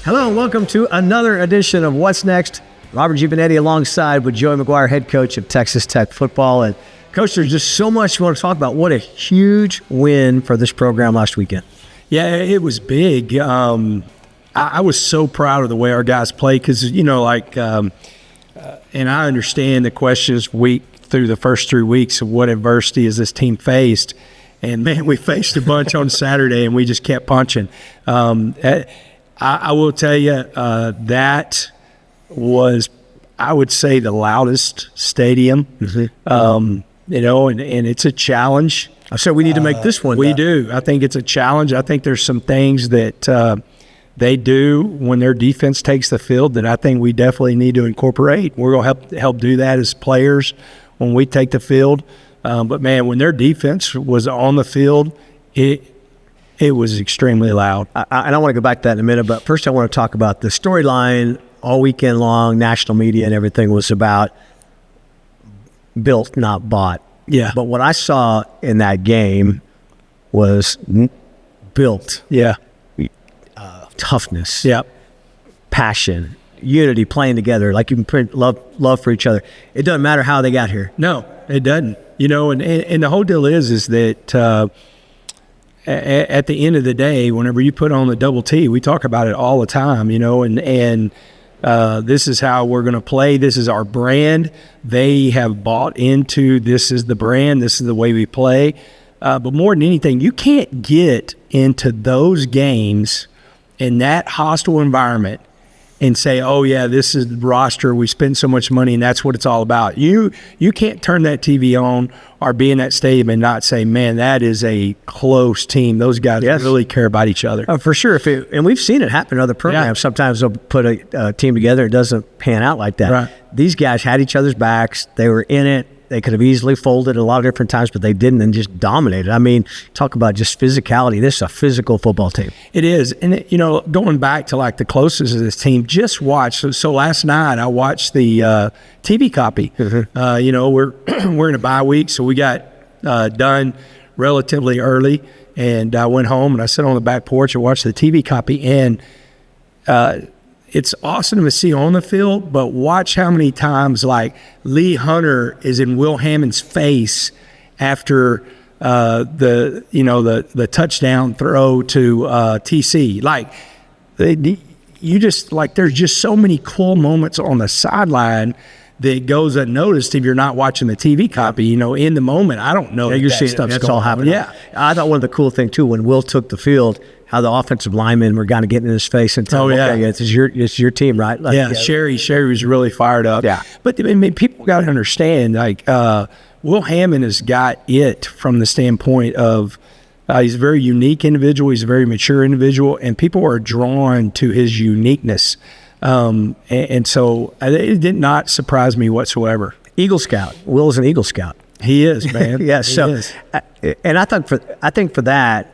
Hello and welcome to another edition of What's Next. Robert G. Benetti alongside with Joey McGuire, head coach of Texas Tech football. And Coach, there's just so much we want to talk about. What a huge win for this program last weekend. Yeah, it was big. I was so proud of the way our guys played because, and I understand the questions through the first 3 weeks of what adversity has this team faced. And, man, we faced a bunch on Saturday, and we just kept punching. I will tell you, that was, I would say, the loudest stadium. Mm-hmm. And it's a challenge. I said we need to make this one. We do. I think it's a challenge. I think there's some things that they do when their defense takes the field that I think we definitely need to incorporate. We're going to help do that as players when we take the field. But, man, when their defense was on the field, it was extremely loud. And I want to go back to that in a minute, but first I want to talk about the storyline all weekend long, national media and everything was about built, not bought. Yeah. But what I saw in that game was built. Yeah. Toughness. Yeah. Passion. Unity, playing together, like you can love for each other. It doesn't matter how they got here. No, it doesn't. And the whole deal is that at the end of the day, whenever you put on the double T, we talk about it all the time, and this is how we're going to play. This is our brand. They have bought into this is the brand. This is the way we play. But more than anything, you can't get into those games in that hostile environment and say, oh, yeah, this is the roster. We spend so much money, and that's what it's all about. You can't turn that TV on or be in that stadium and not say, man, that is a close team. Those guys really care about each other. For sure. And we've seen it happen in other programs. Yeah. Sometimes they'll put a team together. It doesn't pan out like that. Right. These guys had each other's backs. They were in it. They could have easily folded a lot of different times, but they didn't and just dominated. I mean, talk about just physicality. This is a physical football team. It is. And, going back to, like, the closest of this team, just watch. So last night I watched the TV copy. Mm-hmm. We're in a bye week, so we got done relatively early. And I went home and I sat on the back porch and watched the TV copy. And it's awesome to see on the field, but watch how many times, like, Lee Hunter is in Will Hammond's face after the touchdown throw to TC. Like, there's just so many cool moments on the sideline that goes unnoticed if you're not watching the TV copy. In the moment, I don't know. Yeah, you're seeing that's all happening. Yeah, I thought one of the cool things too when Will took the field, how the offensive linemen were kind of getting in his face and telling him, okay, it's your team, right? Like, yeah, Sherry was really fired up. Yeah. But, I mean, people got to understand, like, Will Hammond has got it from the standpoint of he's a very unique individual. He's a very mature individual, and people are drawn to his uniqueness. And so it did not surprise me whatsoever. Eagle Scout. Will's an Eagle Scout. He is, man. Yeah. And I think for that,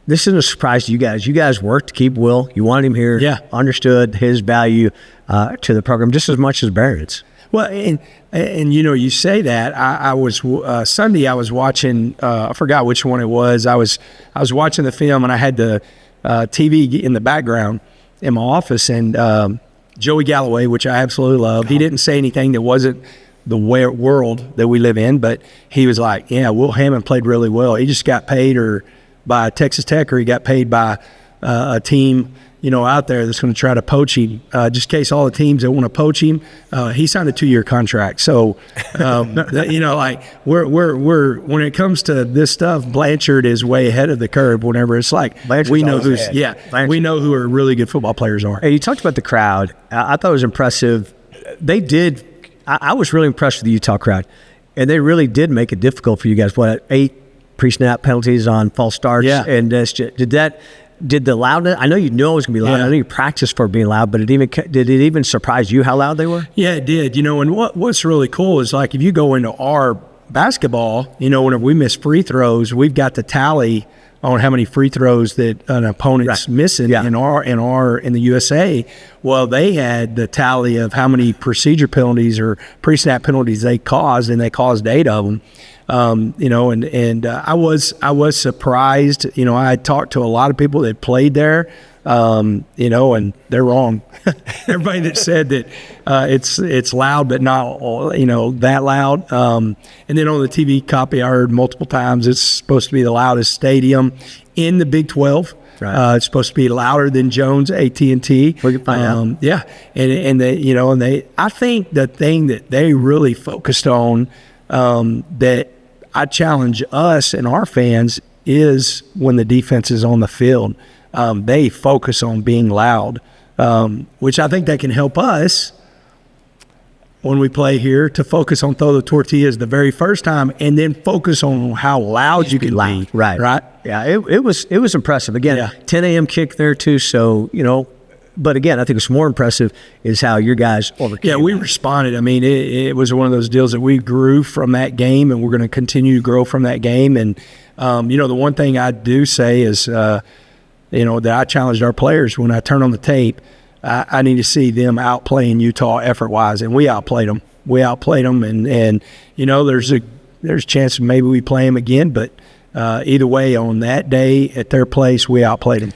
this isn't a surprise to you guys. You guys worked to keep Will. You wanted him here. Yeah. Understood his value to the program just as much as Barrett's. Well, and you say that. I was Sunday. I was watching. I forgot which one it was. I was watching the film, and I had the TV in the background in my office, and Joey Galloway, which I absolutely love. He didn't say anything that wasn't the world that we live in, but he was like, "Yeah, Will Hammond played really well. He just got paid by Texas Tech, or he got paid by a team, out there that's going to try to poach him. Just in case all the teams that want to poach him, he signed a 2-year contract. So, like we're when it comes to this stuff, Blanchard is way ahead of the curve. Whenever it's like we know we know who our really good football players are. Hey, you talked about the crowd. I thought it was impressive. They did. I was really impressed with the Utah crowd, and they really did make it difficult for you guys. 8 pre-snap penalties on false starts. Yeah. And did the loudness, I know you knew it was going to be loud. Yeah. I know you practiced for being loud, but did it even surprise you how loud they were? Yeah, it did. And what's really cool is, like, if you go into our basketball, whenever we miss free throws, we've got the tally on how many free throws that an opponent's missing in the USA. Well, they had the tally of how many procedure penalties or pre-snap penalties they caused, and they caused 8 of them. I was surprised. I had talked to a lot of people that played there you know, and they're wrong. Everybody that said that it's loud but not, you know, that loud. And then on the TV copy, I heard multiple times it's supposed to be the loudest stadium in the Big 12. Right. It's supposed to be louder than Jones AT&T. We can find out. Yeah, and they, you know, and they. I think the thing that they really focused on, that I challenge us and our fans, is when the defense is on the field. They focus on being loud, which I think that can help us when we play here to focus on throw the tortillas the very first time, and then focus on how loud you can be. Right. Yeah, it was impressive. Again, 10 a.m. kick there too. So, you know, but again, I think what's more impressive is how your guys overcame. Yeah, we responded. I mean, it was one of those deals that we grew from that game, and we're going to continue to grow from that game. And you know, the one thing I do say is, you know, that I challenged our players when I turn on the tape. I need to see them outplaying Utah effort-wise, and we outplayed them. And you know, there's a chance maybe we play them again, but either way, on that day at their place, we outplayed them.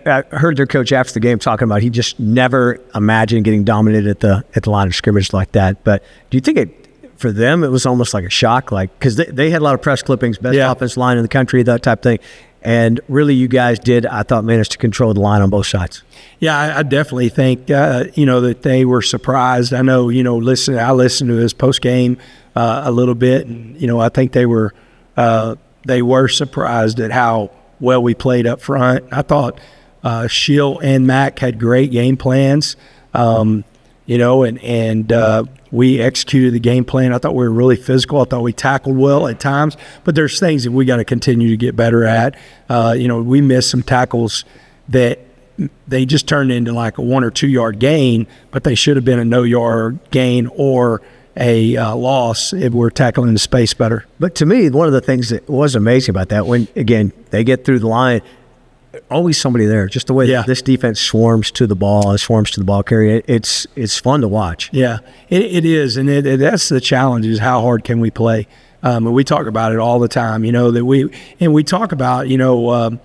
I heard their coach after the game talking about he just never imagined getting dominated at the line of scrimmage like that. But do you think for them it was almost like a shock, like because they had a lot of press clippings, best offensive line in the country, that type of thing. And really, you guys did, I thought, manage to control the line on both sides. Yeah, I definitely think, you know, that they were surprised. I know, you know, I listened to his post game a little bit, and you know, I think they were surprised at how well we played up front. I thought Shield and Mac had great game plans, you know, and we executed the game plan. I thought we were really physical. I thought we tackled well at times, but there's things that we got to continue to get better at. You know, we missed some tackles that they just turned into like a 1 or 2 yard gain, but they should have been a no yard gain or a loss if we're tackling the space better. But to me, one of the things that was amazing about that, when, again, they get through the line, always somebody there. Just the way that this defense swarms to the ball carrier, it's fun to watch. Yeah, it is, and that's the challenge, is how hard can we play? And we talk about it all the time, you know, that we talk about, you know,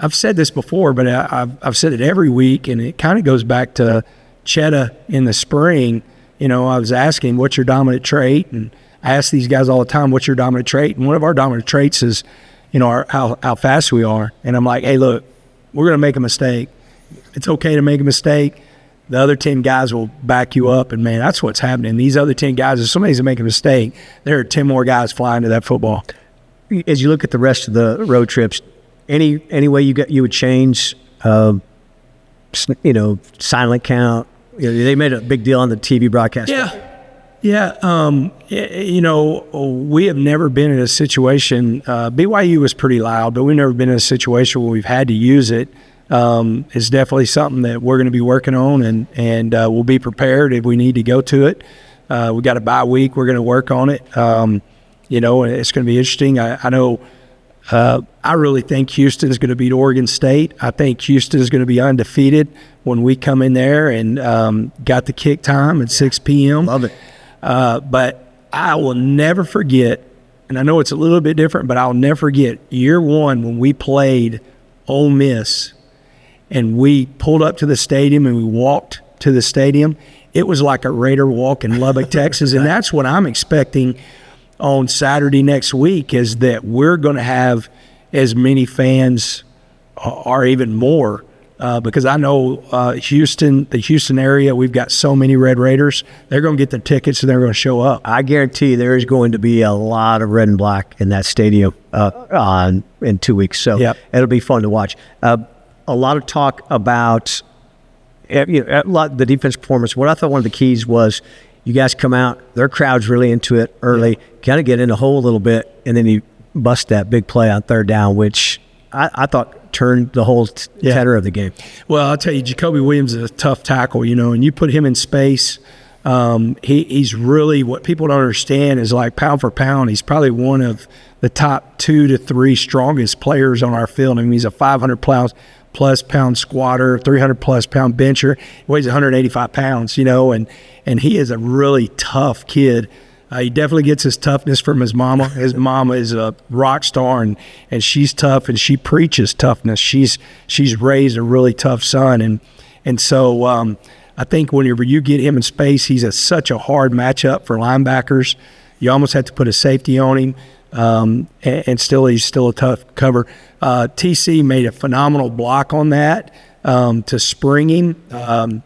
I've said this before, but I've said it every week, and it kind of goes back to Cheddar in the spring. You know, I was asking, what's your dominant trait? And I ask these guys all the time, what's your dominant trait? And one of our dominant traits is, you know, how fast we are. And I'm like, hey, look, we're going to make a mistake. It's okay to make a mistake. The other 10 guys will back you up. And, man, that's what's happening. These other 10 guys, if somebody's making a mistake, there are 10 more guys flying to that football. As you look at the rest of the road trips, any way you would change, you know, silent count? You know, they made a big deal on the TV broadcast. Yeah. You know, we have never been in a situation, BYU was pretty loud, but we've never been in a situation where we've had to use it. It's definitely something that we're going to be working on, and we'll be prepared if we need to go to it. We got a bye week. We're going to work on it. You know, and it's going to be interesting. I know I really think Houston is going to beat Oregon State. I think Houston is going to be undefeated when we come in there and got the kick time at 6 p.m. Love it. But I will never forget, and I know it's a little bit different, but I'll never forget year one when we played Ole Miss and we pulled up to the stadium and we walked to the stadium. It was like a Raider walk in Lubbock, Texas, and that's what I'm expecting on Saturday next week, is that we're going to have as many fans or even more, because I know the Houston area, we've got so many Red Raiders. They're going to get their tickets and they're going to show up. I guarantee there is going to be a lot of red and black in that stadium in 2 weeks. So it'll be fun to watch. A lot of talk about the defense performance. What I thought one of the keys was, you guys come out, their crowd's really into it early, kind of get in the hole a little bit, and then you bust that big play on third down, which I thought turned the whole tenor of the game. Well, I'll tell you, Jacoby Williams is a tough tackle, you know, and you put him in space. He's really, what people don't understand is, like, pound for pound, he's probably one of the top 2 to 3 strongest players on our field. I mean, he's a 500-plus pound squatter, 300-plus pound bencher. He weighs 185 pounds, you know, and he is a really tough kid. He definitely gets his toughness from his mama. His mama is a rock star, and she's tough, and she preaches toughness. She's raised a really tough son, and so I think whenever you get him in space, he's such a hard matchup for linebackers. You almost have to put a safety on him, and he's still a tough cover. TC made a phenomenal block on that. To spring him.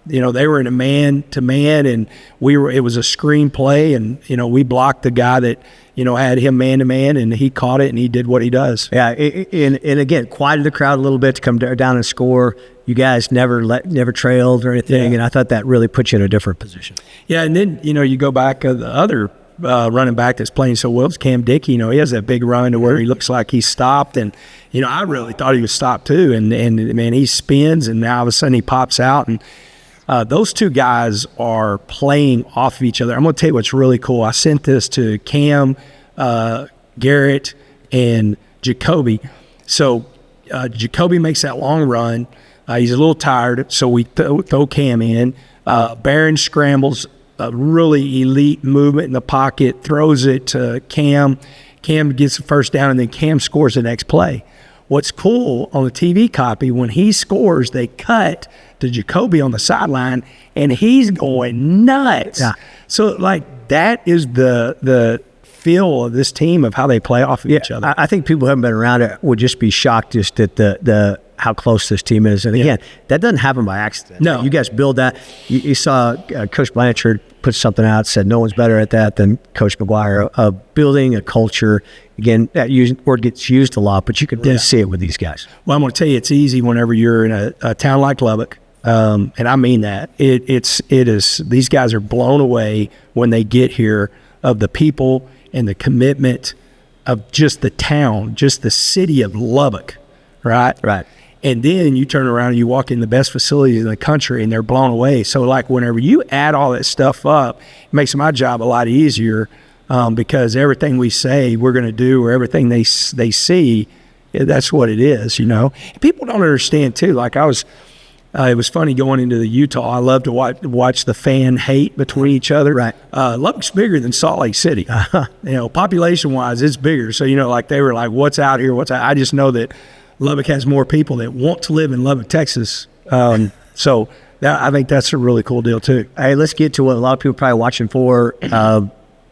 They were in a man-to-man, and it was a screen play, and, we blocked the guy that, had him man-to-man, and he caught it, and he did what he does. Yeah, and again, quieted the crowd a little bit to come down and score. You guys never trailed or anything, and I thought that really put you in a different position. Yeah, and then, you go back to the other running back that's playing so well is Cam Dickey. He has that big run to where he looks like he's stopped, and I really thought he was stopped too. And man, he spins, and now all of a sudden he pops out, and those two guys are playing off of each other. I'm going to tell you what's really cool. I sent this to Cam, Garrett, and Jacoby. So Jacoby makes that long run. He's a little tired, so we throw Cam in. Barron scrambles. A really elite movement in the pocket, throws it to Cam. Cam gets the first down, and then Cam scores the next play. What's cool on the TV copy, when he scores, they cut to Jacoby on the sideline, and he's going nuts. Yeah. So, that is the feel of this team of how they play off of each other. I think people who haven't been around it would just be shocked just at the how close this team is. And again, that doesn't happen by accident. No. You guys build that. You saw Coach Blanchard put something out, said no one's better at that than Coach McGuire. Building a culture. Again, that word gets used a lot, but you can really see it with these guys. Well, I'm going to tell you, it's easy whenever you're in a town like Lubbock. And I mean that. It is. These guys are blown away when they get here of the people and the commitment of just the town, just the city of Lubbock, right? Right. And then you turn around and you walk in the best facilities in the country, and they're blown away. So, whenever you add all that stuff up, it makes my job a lot easier because everything we say we're going to do, or everything they see, that's what it is, And people don't understand, too. It was funny going into the Utah. I love to watch the fan hate between each other. Right. Lubbock's bigger than Salt Lake City. Population-wise, it's bigger. So, they were like, what's out here? I just know that Lubbock has more people that want to live in Lubbock, Texas. So I think that's a really cool deal, too. Hey, let's get to what a lot of people are probably watching for.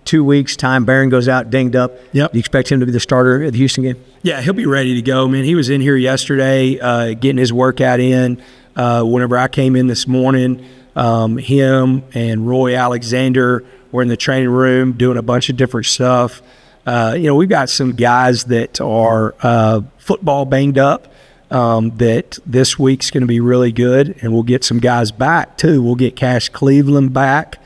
2 weeks' time, Barron goes out, dinged up. Yep. Do you expect him to be the starter at the Houston game? Yeah, he'll be ready to go, man. He was in here yesterday getting his workout in. Whenever I came in this morning, him and Roy Alexander were in the training room doing a bunch of different stuff. We've got some guys that are football banged up that this week's going to be really good, and we'll get some guys back, too. We'll get Cash Cleveland back.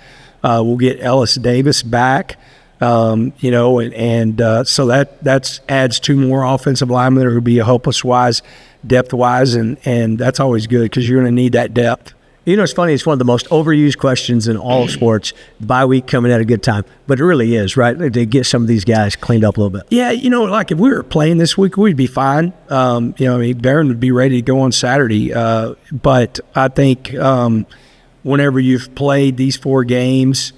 We'll get Ellis Davis back. So that adds 2 more offensive linemen that will be a hopeless-wise, depth-wise, and that's always good because you're going to need that depth. It's funny. It's one of the most overused questions in all of sports. Bye week coming at a good time, but it really is, right? To get some of these guys cleaned up a little bit. Yeah, if we were playing this week, we'd be fine. Barron would be ready to go on Saturday. But I think whenever you've played these 4 games,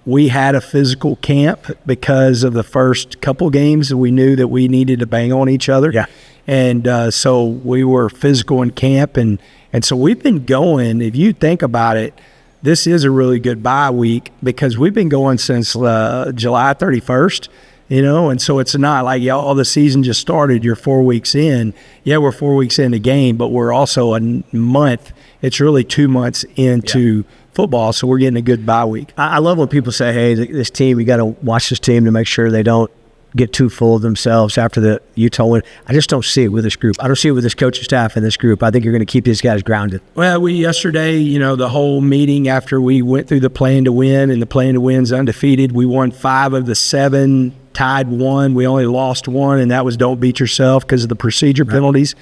we had a physical camp because of the first couple games that we knew that we needed to bang on each other. Yeah. And so we were physical in camp, and so we've been going. If you think about it, this is a really good bye week because we've been going since July 31st, and so it's not like the season just started. You're 4 weeks in. Yeah, we're 4 weeks in the game, but we're also a month. It's really 2 months into football, so we're getting a good bye week. I love when people say, hey, this team, you got to watch this team to make sure they don't get too full of themselves after the Utah win. I just don't see it with this group. I don't see it with this coaching staff and this group. I think you're going to keep these guys grounded. Well, yesterday, the whole meeting after we went through the plan to win, and the plan to win's undefeated. We won 5 of the 7, tied 1. We only lost 1, and that was don't beat yourself because of the procedure penalties.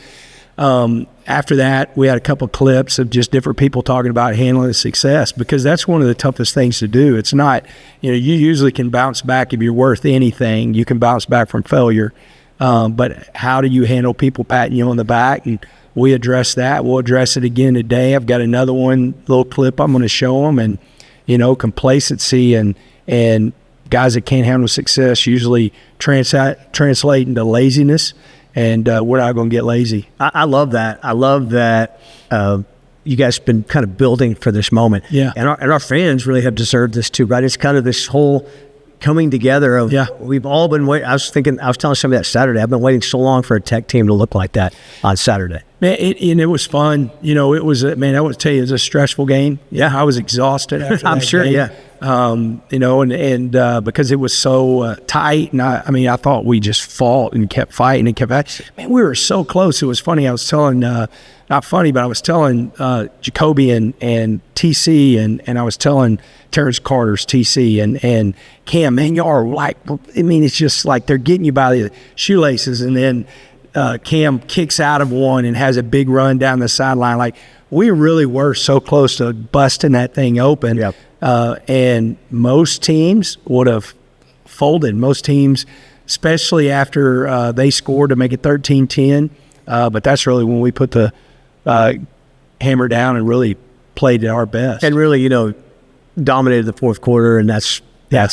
After that, we had a couple clips of just different people talking about handling success because that's one of the toughest things to do. It's not, you usually can bounce back if you're worth anything. You can bounce back from failure. But how do you handle people patting you on the back? And we address that. We'll address it again today. I've got another little clip I'm going to show them, and, complacency and guys that can't handle success usually translate into laziness, and we're not going to get lazy. I love that. I love that you guys have been kind of building for this moment. Yeah. And our fans really have deserved this too, right? It's kind of this whole coming together of we've all been waiting. I was telling somebody that Saturday, I've been waiting so long for a Tech team to look like that on Saturday. Man, it was fun. You know, it was, man, I would tell you, it was a stressful game. Yeah, I was exhausted after I'm that sure, game. yeah. You know, and because it was so tight, and I mean, I thought we just fought and kept fighting and kept fighting. Man, we were so close. It was funny. I was telling, not funny, but I was telling Jacoby and TC, and I was telling Terrence Carter's TC and Cam, man, y'all are like, I mean, it's just like they're getting you by the shoelaces, and then Cam kicks out of one and has a big run down the sideline. Like, we really were so close to busting that thing open. Yep. And most teams would have folded. Most teams, especially after they scored to make it 13-10. But that's really when we put the hammer down and really played at our best. And really, you know, dominated the fourth quarter, and that's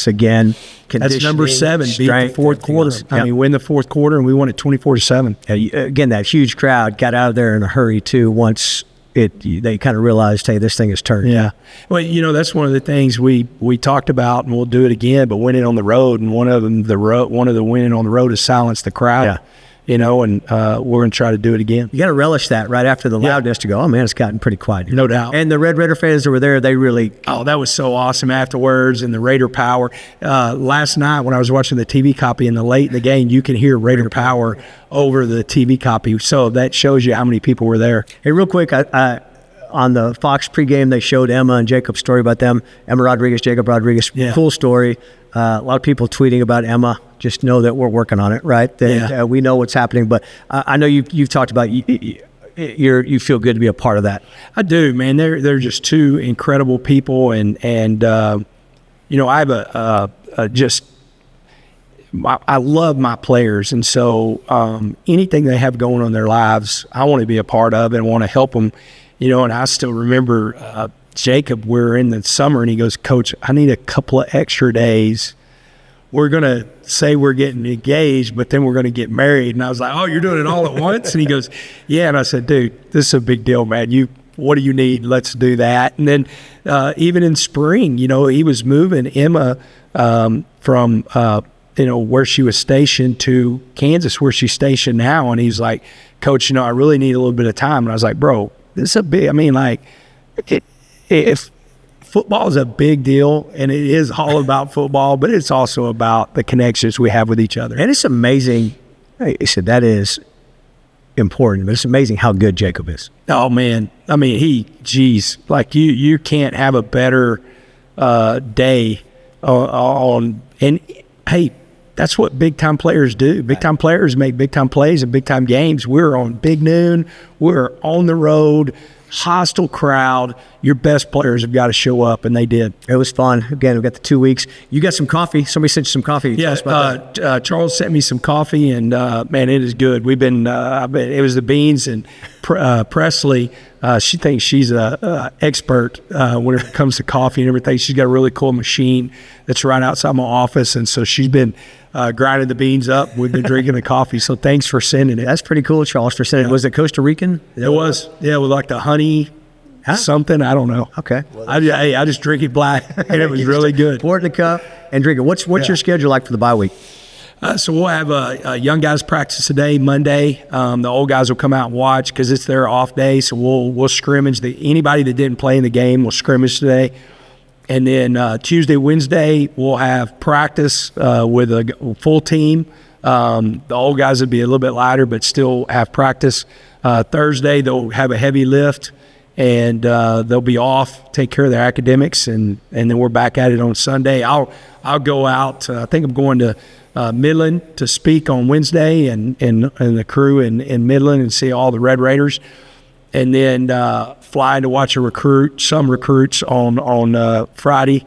again that's number 7, beat the fourth quarter. I mean, win the fourth quarter, and we won it 24-7. Again, that huge crowd got out of there in a hurry too once they kind of realized, hey, this thing is turned. Yeah. Well, you know, that's one of the things we talked about, and we'll do it again, but winning on the road, and one of the winning on the road is silence the crowd. Yeah. You know, and we're going to try to do it again. You got to relish that right after the loudness to go, oh, man, it's gotten pretty quiet here. No doubt. And the Red Raider fans that were there, they really... Oh, that was so awesome afterwards, and the Raider power. Last night when I was watching the TV copy late in the game, you can hear Raider power over the TV copy. So that shows you how many people were there. Hey, real quick, on the Fox pregame, they showed Emma and Jacob's story about them. Emma Rodriguez, Jacob Rodriguez, cool story. A lot of people tweeting about Emma. Just know that we're working on it, right? That we know what's happening. But I know you've talked about you feel good to be a part of that. I do, man. They're just two incredible people, and you know, I have I love my players, and so anything they have going on in their lives, I want to be a part of and want to help them. You know, and I still remember Jacob, we're in the summer, and he goes, Coach, I need a couple of extra days. We're going to say we're getting engaged, but then we're going to get married. And I was like, oh, you're doing it all at once? And he goes, yeah. And I said, dude, this is a big deal, man. What do you need? Let's do that. And then even in spring, you know, he was moving Emma from, you know, where she was stationed to Kansas, where she's stationed now. And he's like, Coach, you know, I really need a little bit of time. And I was like, bro, this is a big, I mean, like, if football is a big deal, and it is all about football, but it's also about the connections we have with each other. And it's amazing. I said that is important, but it's amazing how good Jacob is. Oh, man. I mean, like you can't have a better day on. And, hey, that's what big-time players do. Big-time players make big-time plays and big-time games. We're on Big Noon. We're on the road. Hostile crowd. Your best players have got to show up, and they did. It was fun. Again, we've got the 2 weeks. You got some coffee. Somebody sent you some coffee. Yeah, Charles sent me some coffee, and man, it is good. We've been. It was the beans, and Presley. She thinks she's a expert when it comes to coffee and everything. She's got a really cool machine that's right outside my office, and so she's been grinding the beans up. We've been drinking the coffee. So thanks for sending it. That's pretty cool, Charles, for sending it. Was it Costa Rican? It was. Yeah, with like the honey. Something, I don't know. Okay. Well, I just drink it black, and it was really good. Pour it in a cup and drink it. What's your schedule like for the bye week? So we'll have a young guys practice today, Monday. The old guys will come out and watch because it's their off day. So we'll scrimmage. Anybody that didn't play in the game will scrimmage today. And then Tuesday, Wednesday, we'll have practice with a full team. The old guys will be a little bit lighter, but still have practice. Thursday, they'll have a heavy lift. And they'll be off, take care of their academics, and then we're back at it on Sunday. I'll go out. I think I'm going to Midland to speak on Wednesday, and the crew in Midland, and see all the Red Raiders, and then flying to watch some recruits on Friday,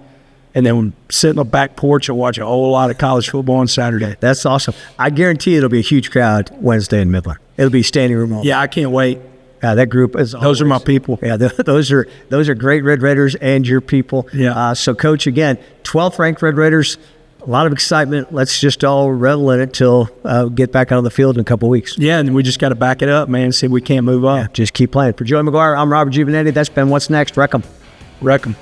and then sit on the back porch and watch a whole lot of college football on Saturday. That's awesome. I guarantee it'll be a huge crowd Wednesday in Midland. It'll be standing room only. Yeah, I can't wait. That group is those are my people. Yeah, those are great Red Raiders and your people. Yeah. So, Coach, again, 12th ranked Red Raiders. a lot of excitement. Let's just all revel in it till get back out on the field in a couple weeks. Yeah, and we just got to back it up, man. See if we can't move on. Yeah, just keep playing. For Joey McGuire, I'm Robert Giovanetti. That's been What's Next. Wreck 'em. Wreck 'em.